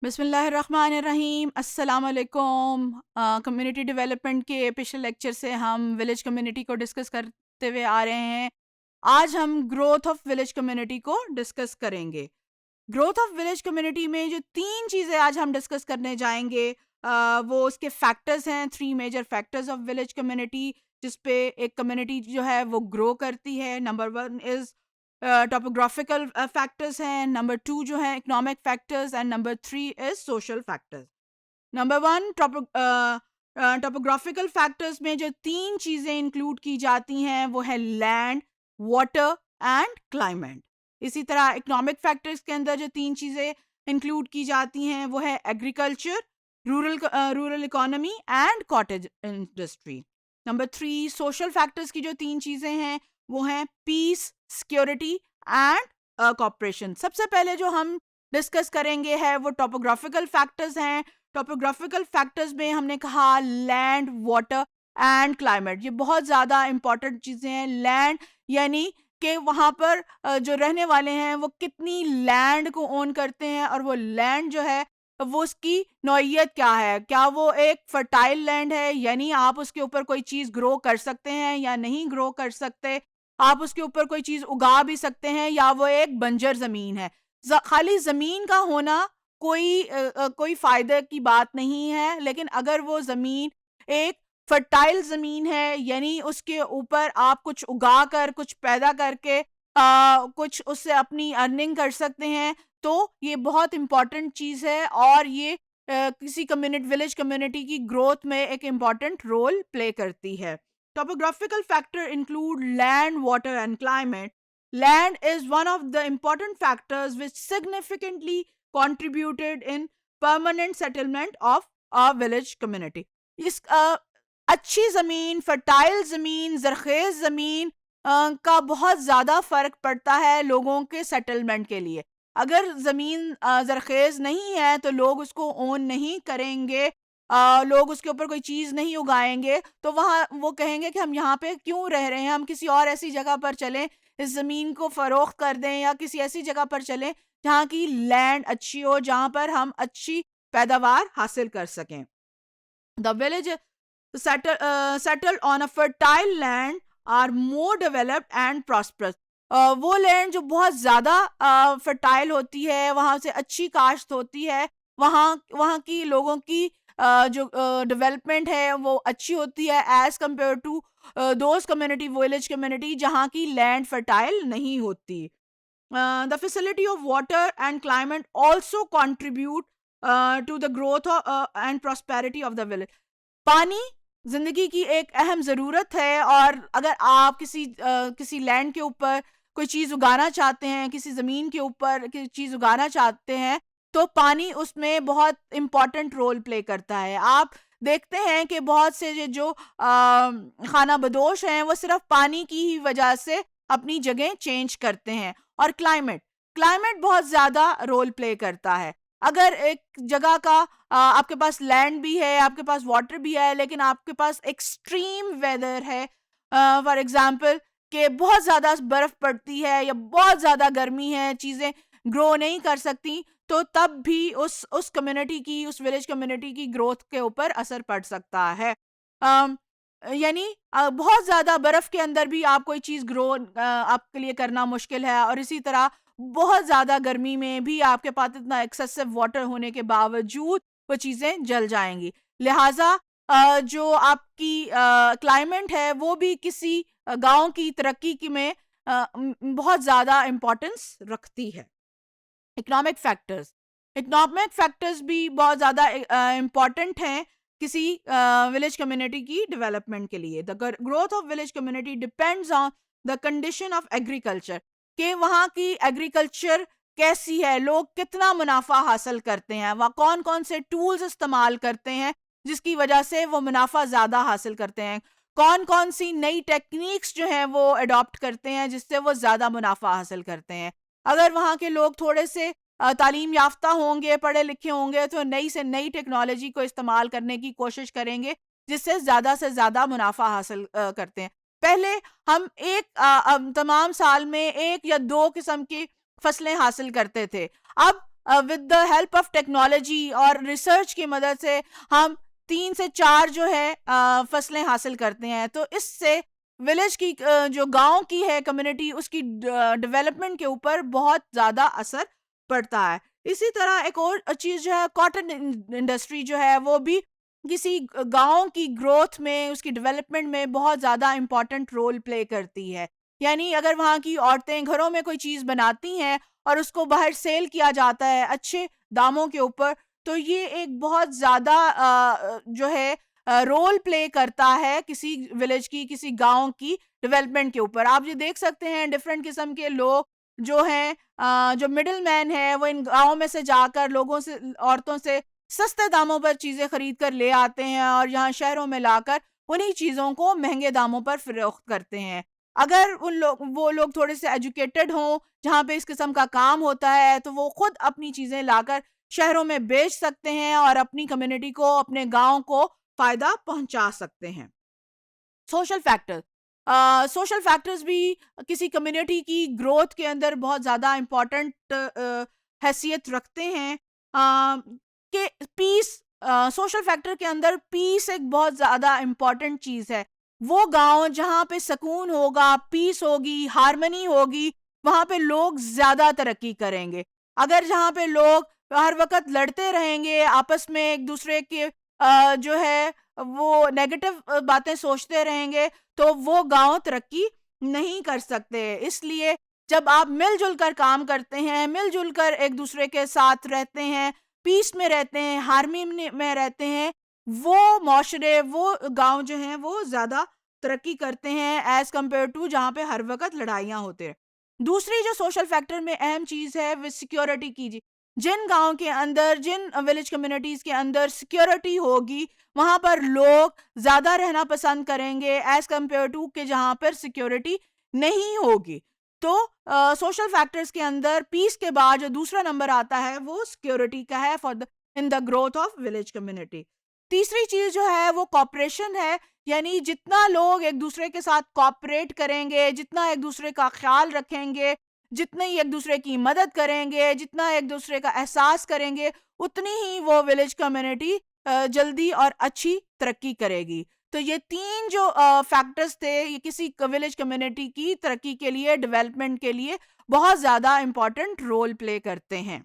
बिस्मिल्लाहिर्रहमानिर्रहीम, अस्सलाम वालेकुम। कम्युनिटी डेवलपमेंट के पिछले लेक्चर से हम विलेज कम्युनिटी को डिस्कस करते हुए आ रहे हैं। आज हम ग्रोथ ऑफ विलेज कम्युनिटी को डिस्कस करेंगे। ग्रोथ ऑफ विलेज कम्युनिटी में जो तीन चीज़ें आज हम डिस्कस करने जाएंगे, वो उसके फैक्टर्स हैं, three major factors of village community, जिसपे एक कम्युनिटी जो है वो ग्रो करती है। Number one is topographical factors हैं, नंबर टू जो है economic factors, and number three is social factors. Number one, topographical factors में जो तीन चीज़ें इंक्लूड की जाती हैं वो है लैंड, वाटर एंड क्लाइमेट। इसी तरह इकोनॉमिक फैक्टर्स के अंदर जो तीन चीज़ें इंक्लूड की जाती हैं वो है agriculture, rural economy and cottage industry. Number three, social factors की जो तीन चीज़ें हैं वो हैं पीस, सिक्योरिटी एंड कॉपरेशन। सबसे पहले जो हम डिस्कस करेंगे है वो टोपोग्राफिकल फैक्टर्स हैं। टोपोग्राफिकल फैक्टर्स में हमने कहा लैंड, वाटर एंड क्लाइमेट, ये बहुत ज़्यादा इंपॉर्टेंट चीज़ें हैं। लैंड यानी कि वहाँ पर जो रहने वाले हैं वो कितनी लैंड को ओन करते हैं, और वो लैंड जो है वो उसकी नौइयत क्या है, क्या वो एक फर्टाइल लैंड है, यानी आप उसके ऊपर कोई चीज़ ग्रो कर सकते हैं या नहीं ग्रो कर सकते, आप उसके ऊपर कोई चीज़ उगा भी सकते हैं, या वो एक बंजर ज़मीन है। खाली ज़मीन का होना कोई फ़ायदे की बात नहीं है, लेकिन अगर वो ज़मीन एक फर्टाइल ज़मीन है, यानी उसके ऊपर आप कुछ उगा कर, कुछ पैदा करके कुछ उससे अपनी अर्निंग कर सकते हैं, तो ये बहुत इम्पॉर्टेंट चीज़ है, और ये किसी विलेज कम्युनिटी की ग्रोथ में एक इम्पॉर्टेंट रोल प्ले करती है। Topographical factor include land, water and climate. Land is one of the important factors which significantly contributed in permanent settlement of a village community. इस अच्छी ज़मीन, फर्टाइल ज़मीन, ज़रखेज़ ज़मीन का बहुत ज़्यादा फ़र्क पड़ता है लोगों के सेटलमेंट के लिए। अगर ज़मीन ज़रखेज़ नहीं है तो लोग उसको ओन नहीं करेंगे, लोग उसके ऊपर कोई चीज़ नहीं उगाएंगे, तो वहाँ वो कहेंगे कि हम यहाँ पे क्यों रह रहे हैं, हम किसी और ऐसी जगह पर चलें, इस ज़मीन को फ़रोख्त कर दें, या किसी ऐसी जगह पर चलें जहाँ की लैंड अच्छी हो, जहाँ पर हम अच्छी पैदावार हासिल कर सकें। The village settled on a fertile land are more developed and prosperous. वो लैंड जो बहुत ज़्यादा फर्टाइल होती है, वहाँ से अच्छी काश्त होती है, वहाँ वहाँ की लोगों की जो डेवलपमेंट है वो अच्छी होती है as compare to those community, village community जहाँ की लैंड फर्टाइल नहीं होती। The facility of water and climate also contribute to the growth and prosperity of the village. पानी जिंदगी की एक अहम ज़रूरत है, और अगर आप किसी लैंड के ऊपर कोई चीज़ उगाना चाहते हैं, किसी ज़मीन के ऊपर किसी चीज़ उगाना चाहते हैं, तो पानी उसमें बहुत इम्पॉर्टेंट रोल प्ले करता है। आप देखते हैं कि बहुत से जो खाना बदोश हैं वो सिर्फ पानी की ही वजह से अपनी जगह चेंज करते हैं। और क्लाइमेट क्लाइमेट बहुत ज़्यादा रोल प्ले करता है। अगर एक जगह का आपके पास लैंड भी है, आपके पास वाटर भी है, लेकिन आपके पास एक्सट्रीम वेदर है, फॉर एग्जांपल कि बहुत ज़्यादा बर्फ़ पड़ती है या बहुत ज़्यादा गर्मी है, चीज़ें ग्रो नहीं कर सकती, तो तब भी उस कम्युनिटी की, उस विलेज कम्युनिटी की ग्रोथ के ऊपर असर पड़ सकता है। यानी बहुत ज़्यादा बर्फ़ के अंदर भी आप कोई चीज़ ग्रो आपके लिए करना मुश्किल है, और इसी तरह बहुत ज़्यादा गर्मी में भी आपके पास इतना एक्सेसिव वाटर होने के बावजूद वो चीज़ें जल जाएंगी। लिहाजा जो आपकी क्लाइमेट है वो भी किसी गांव की तरक्की की में बहुत ज़्यादा इम्पोर्टेंस रखती है। इकोनॉमिक फैक्टर्स भी बहुत ज़्यादा इम्पॉर्टेंट हैं किसी विलेज कम्युनिटी की डेवलपमेंट के लिए। The growth of village community depends on the condition of agriculture, कि वहाँ की एग्रीकल्चर कैसी है, लोग कितना मुनाफा हासिल करते हैं, वह कौन कौन से टूल्स इस्तेमाल करते हैं जिसकी वजह से वो मुनाफा ज़्यादा हासिल करते हैं, कौन कौन सी नई टेक्निक्स जो हैं वो अडॉप्ट करते हैं जिससे वो ज़्यादा मुनाफा हासिल करते हैं। अगर वहाँ के लोग थोड़े से तालीम याफ्ता होंगे, पढ़े लिखे होंगे, तो नई से नई टेक्नोलॉजी को इस्तेमाल करने की कोशिश करेंगे जिससे ज़्यादा मुनाफा हासिल करते हैं। पहले हम तमाम साल में एक या दो किस्म की फसलें हासिल करते थे। अब with the help of technology और रिसर्च की मदद से हम 3 से 4 जो है फसलें हासिल करते हैं। तो इससे विलेज की जो गांव की है कम्युनिटी, उसकी डेवलपमेंट के ऊपर बहुत ज्यादा असर पड़ता है। इसी तरह एक और चीज जो है, कॉटन इंडस्ट्री जो है वो भी किसी गांव की ग्रोथ में, उसकी डेवलपमेंट में बहुत ज्यादा इंपॉर्टेंट रोल प्ले करती है। यानी अगर वहां की औरतें घरों में कोई चीज बनाती हैं और उसको बाहर सेल किया जाता है अच्छे दामों के ऊपर, तो ये एक बहुत ज्यादा जो है रोल प्ले करता है किसी विलेज की, किसी गांव की डेवलपमेंट के ऊपर। आप ये देख सकते हैं डिफरेंट किस्म के लोग जो हैं, जो मिडिल मैन है, वो इन गाँव में से जाकर लोगों से, औरतों से सस्ते दामों पर चीजें खरीद कर ले आते हैं और यहाँ शहरों में लाकर उन्हीं चीजों को महंगे दामों पर फरोख्त करते हैं। अगर वो लोग थोड़े से एजुकेटेड हों, जहाँ पे इस किस्म का काम होता है, तो वो खुद अपनी चीजें लाकर शहरों में बेच सकते हैं और अपनी कम्युनिटी को, अपने गांव को फायदा पहुंचा सकते हैं। सोशल फैक्टर, सोशल फैक्टर्स भी किसी कम्युनिटी की ग्रोथ के अंदर बहुत ज़्यादा इम्पोर्टेंट हैसियत रखते हैं। कि पीस, सोशल फैक्टर के अंदर पीस एक बहुत ज़्यादा इम्पोर्टेंट चीज़ है। वो गांव जहाँ पे सुकून होगा, पीस होगी, हार्मनी होगी, वहाँ पे लोग ज़्यादा तरक्की करेंगे। अगर जहाँ पे लोग हर वक्त लड़ते रहेंगे, आपस में एक दूसरे के जो है वो नेगेटिव बातें सोचते रहेंगे, तो वो गांव तरक्की नहीं कर सकते। इसलिए जब आप मिलजुल कर काम करते हैं, मिलजुल कर एक दूसरे के साथ रहते हैं, पीस में रहते हैं, हार्मनी में रहते हैं, वो माशरे, वो गांव जो हैं वो ज्यादा तरक्की करते हैं एज कम्पेयर टू जहाँ पे हर वक्त लड़ाइयाँ होते हैं। दूसरी जो सोशल फैक्टर में अहम चीज है वो सिक्योरिटी की। जिन गांव के अंदर, जिन विलेज कम्युनिटीज के अंदर सिक्योरिटी होगी, वहां पर लोग ज्यादा रहना पसंद करेंगे एज कम्पेयर टू के जहां पर सिक्योरिटी नहीं होगी। तो सोशल फैक्टर्स के अंदर पीस के बाद जो दूसरा नंबर आता है वो सिक्योरिटी का है for the in the growth of village community. तीसरी चीज जो है वो कॉपरेशन है। यानी जितना लोग एक दूसरे के साथ कॉपरेट करेंगे, जितना एक दूसरे का ख्याल रखेंगे, जितने ही एक दूसरे की मदद करेंगे, जितना एक दूसरे का एहसास करेंगे, उतनी ही वो विलेज कम्युनिटी जल्दी और अच्छी तरक्की करेगी। तो ये 3 जो फैक्टर्स थे, ये किसी विलेज कम्युनिटी की तरक्की के लिए, डेवलपमेंट के लिए बहुत ज्यादा इंपॉर्टेंट रोल प्ले करते हैं।